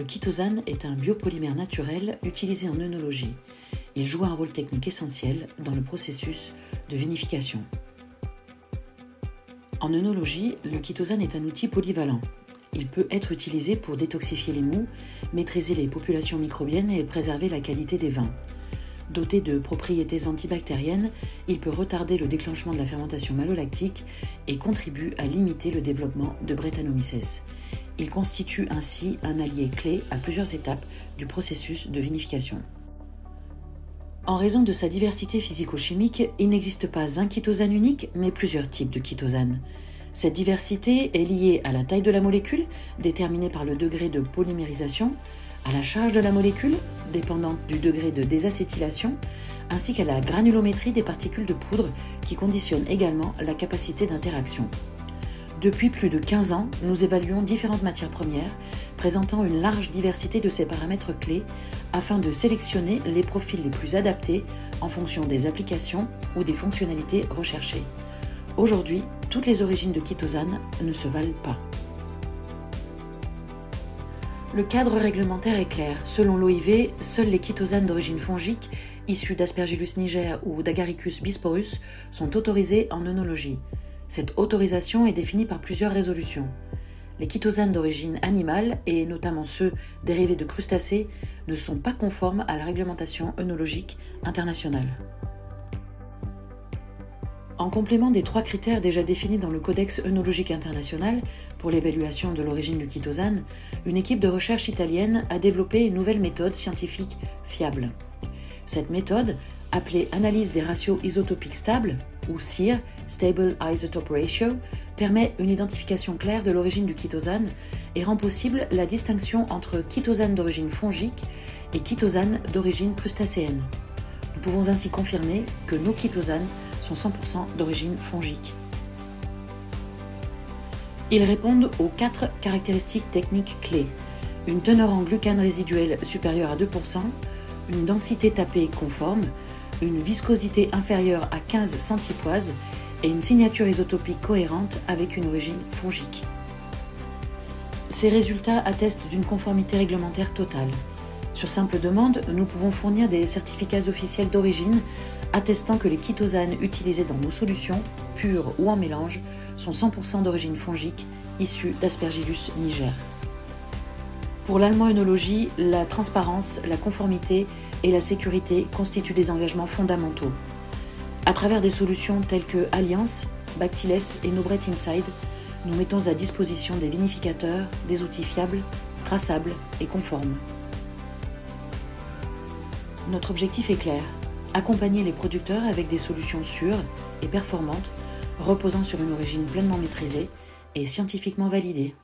Le chitosane est un biopolymère naturel utilisé en œnologie. Il joue un rôle technique essentiel dans le processus de vinification. En œnologie, le chitosane est un outil polyvalent. Il peut être utilisé pour détoxifier les moûts, maîtriser les populations microbiennes et préserver la qualité des vins. Doté de propriétés antibactériennes, il peut retarder le déclenchement de la fermentation malolactique et contribue à limiter le développement de Brettanomyces. Il constitue ainsi un allié clé à plusieurs étapes du processus de vinification. En raison de sa diversité physico-chimique, il n'existe pas un chitosane unique, mais plusieurs types de chitosane. Cette diversité est liée à la taille de la molécule, déterminée par le degré de polymérisation, à la charge de la molécule, dépendante du degré de désacétylation, ainsi qu'à la granulométrie des particules de poudre qui conditionnent également la capacité d'interaction. Depuis plus de 15 ans, nous évaluons différentes matières premières présentant une large diversité de ces paramètres clés afin de sélectionner les profils les plus adaptés en fonction des applications ou des fonctionnalités recherchées. Aujourd'hui, toutes les origines de chitosane ne se valent pas. Le cadre réglementaire est clair. Selon l'OIV, seuls les chitosanes d'origine fongique, issus d'Aspergillus niger ou d'Agaricus bisporus, sont autorisés en œnologie. Cette autorisation est définie par plusieurs résolutions. Les chitosanes d'origine animale, et notamment ceux dérivés de crustacés, ne sont pas conformes à la réglementation œnologique internationale. En complément des 3 critères déjà définis dans le Codex œnologique international pour l'évaluation de l'origine du chitosane, une équipe de recherche italienne a développé une nouvelle méthode scientifique fiable. Cette méthode, appelée analyse des ratios isotopiques stables, ou SIR, Stable Isotope Ratio, permet une identification claire de l'origine du chitosane et rend possible la distinction entre chitosane d'origine fongique et chitosane d'origine crustacéenne. Nous pouvons ainsi confirmer que nos chitosanes sont 100% d'origine fongique. Ils répondent aux 4 caractéristiques techniques clés: une teneur en glucane résiduel supérieure à 2%, une densité tapée conforme, une viscosité inférieure à 15 centipoises et une signature isotopique cohérente avec une origine fongique. Ces résultats attestent d'une conformité réglementaire totale. Sur simple demande, nous pouvons fournir des certificats officiels d'origine attestant que les chitosanes utilisés dans nos solutions, pures ou en mélange, sont 100% d'origine fongique, issus d'Aspergillus niger. Pour l'allemand œnologie, la transparence, la conformité et la sécurité constituent des engagements fondamentaux. À travers des solutions telles que Alliance, Bactyless et Nobret Inside, nous mettons à disposition des vinificateurs des outils fiables, traçables et conformes. Notre objectif est clair: accompagner les producteurs avec des solutions sûres et performantes, reposant sur une origine pleinement maîtrisée et scientifiquement validée.